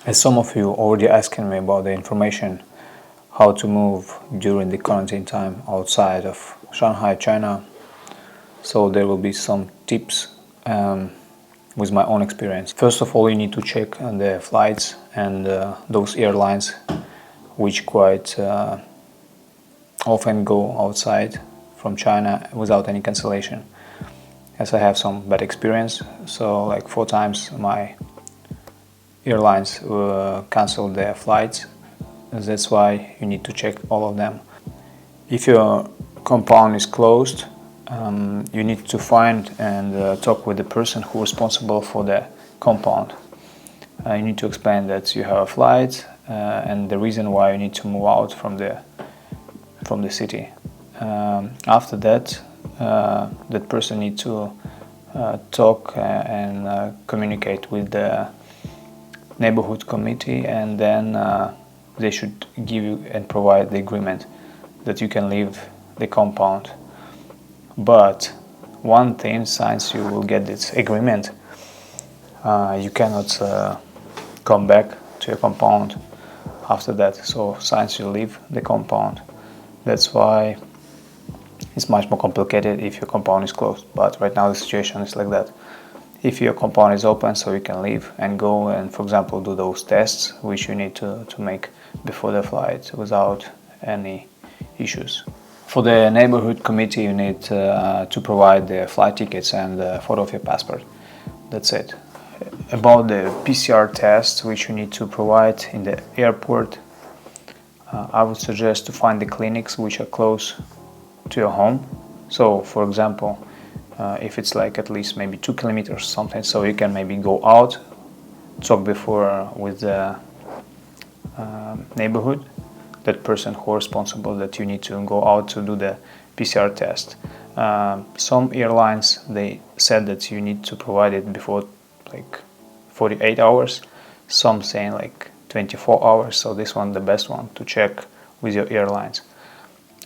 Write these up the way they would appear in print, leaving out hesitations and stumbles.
As some of you already asking me about the information how to move during the quarantine time outside of Shanghai, China, so there will be some tips with my own experience. First of all, you need to check on the flights and those airlines which quite often go outside from China without any cancellation. As I have some bad experience, so like 4 times my airlines canceled their flights. That's why you need to check all of them. If your compound is closed, you need to find and talk with the person who is responsible for the compound. You need to explain that you have a flight and the reason why you need to move out from the city. After that, that person needs to talk and communicate with the neighborhood committee, and then they should give you and provide the agreement that you can leave the compound. But one thing, since you will get this agreement, you cannot come back to your compound after that. So since you leave the compound, that's why it's much more complicated if your compound is closed. But right now the situation is like that. If your compound is open, so you can leave and go and, for example, do those tests which you need to make before the flight without any issues. For the neighborhood committee, you need to provide the flight tickets and a photo of your passport. That's it. About the PCR test which you need to provide in the airport, I would suggest to find the clinics which are close to your home. So, for example, if it's like at least maybe 2 kilometers or something, so you can maybe go out, talk before with the neighborhood, that person who is responsible, that you need to go out to do the PCR test. Some airlines, they said that you need to provide it before like 48 hours, some saying like 24 hours, so this one the best one to check with your airlines.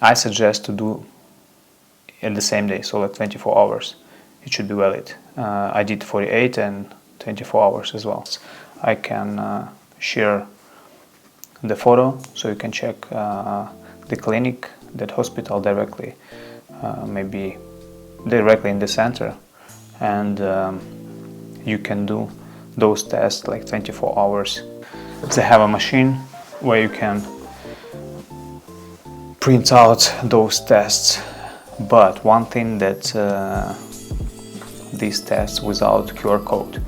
I suggest to do in the same day, so like 24 hours, it should be valid. I did 48 and 24 hours as well. I can share the photo, so you can check the clinic, that hospital directly, maybe directly in the center, and you can do those tests like 24 hours. They have a machine where you can print out those tests. But one thing that these tests without QR code.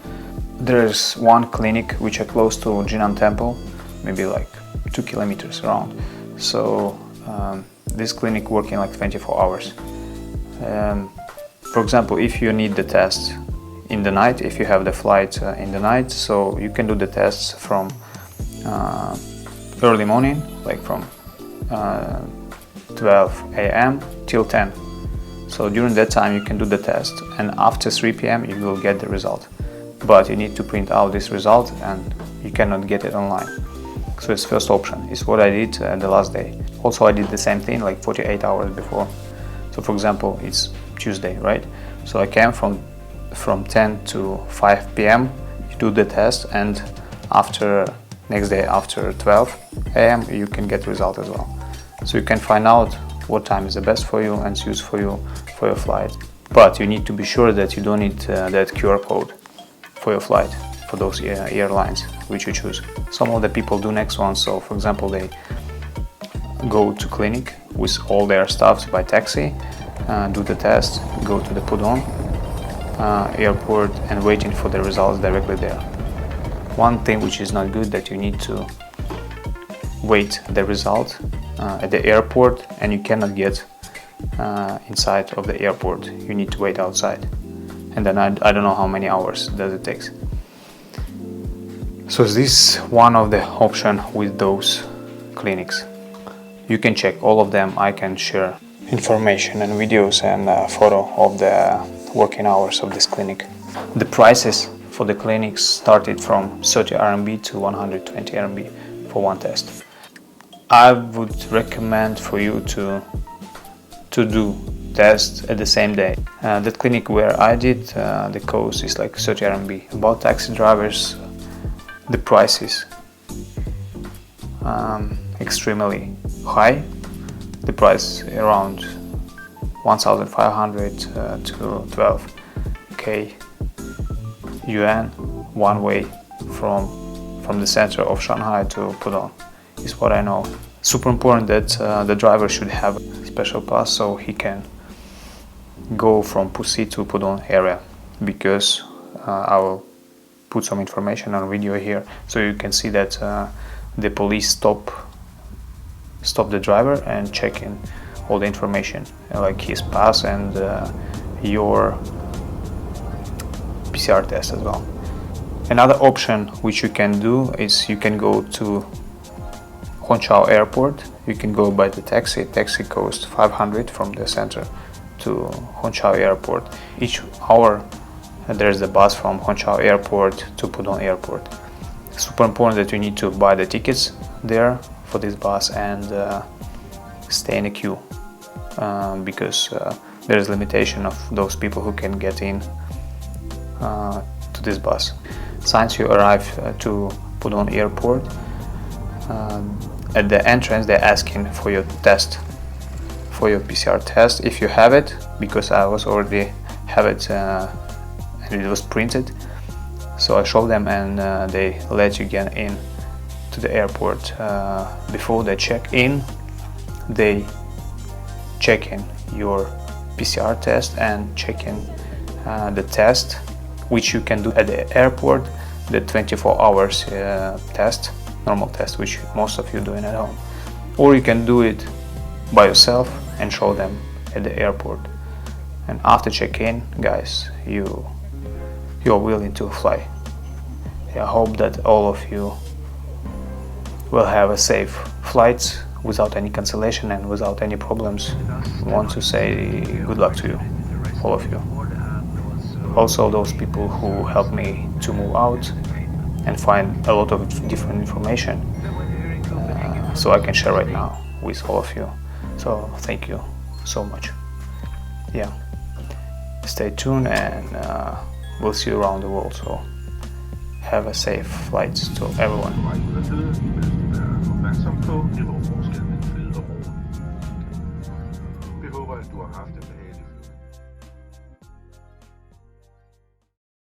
There's one clinic which are close to Jinan Temple, maybe like 2 kilometers around. So this clinic working like 24 hours. For example, if you need the test in the night, if you have the flight in the night, so you can do the tests from early morning, like from 12 a.m. till 10. So during that time you can do the test, and after 3 p.m. you will get the result. But you need to print out this result and you cannot get it online. So it's first option. It's what I did the last day. Also I did the same thing like 48 hours before. So for example, it's Tuesday, right? So I came from 10 to 5 p.m. you do the test, and after next day after 12 a.m. you can get result as well. So you can find out what time is the best for you and suits for you for your flight. But you need to be sure that you don't need that QR code for your flight, for those airlines which you choose. Some of the people do next one. So for example, they go to clinic with all their stuff by taxi, do the test, go to the Pudong airport and waiting for the results directly there. One thing which is not good, that you need to wait the result at the airport, and you cannot get inside of the airport. You need to wait outside, and then I don't know how many hours does it take. So this is one of the option with those clinics. You can check all of them. I can share information and videos and photo of the working hours of this clinic. The prices for the clinics started from 30 RMB to 120 RMB for one test. I would recommend for you to do tests at the same day. That clinic where I did, the cost is like 30 RMB. About taxi drivers, the prices extremely high. The price around 1,500 to 12k yuan one way from the center of Shanghai to Pudong, is what I know. Super important that the driver should have a special pass so he can go from Puxi to Pudong area, because I will put some information on video here so you can see that the police stop the driver and check in all the information, like his pass and your PCR test as well. Another option which you can do is you can go to Hongqiao airport. You can go by the taxi. Taxi costs 500 from the center to Hongqiao airport. Each hour there's a bus from Hongqiao airport to Pudong airport. Super important that you need to buy the tickets there for this bus and stay in a queue, because there is limitation of those people who can get in to this bus. Since you arrive to Pudong airport, at the entrance they're asking for your test, for your PCR test, if you have it, because I was already have it and it was printed. So I showed them and they let you get in to the airport. Before they check in, they check in your PCR test and check in the test, which you can do at the airport, the 24 hours test, normal test, which most of you doing at home. Or you can do it by yourself and show them at the airport. And after check-in, guys, you're willing to fly. I hope that all of you will have a safe flights without any cancellation and without any problems. I want to say good luck to you, all of you. Also those people who helped me to move out and find a lot of different information, so I can share right now with all of you. So thank you so much. Yeah, stay tuned and we'll see you around the world. So have a safe flights to everyone.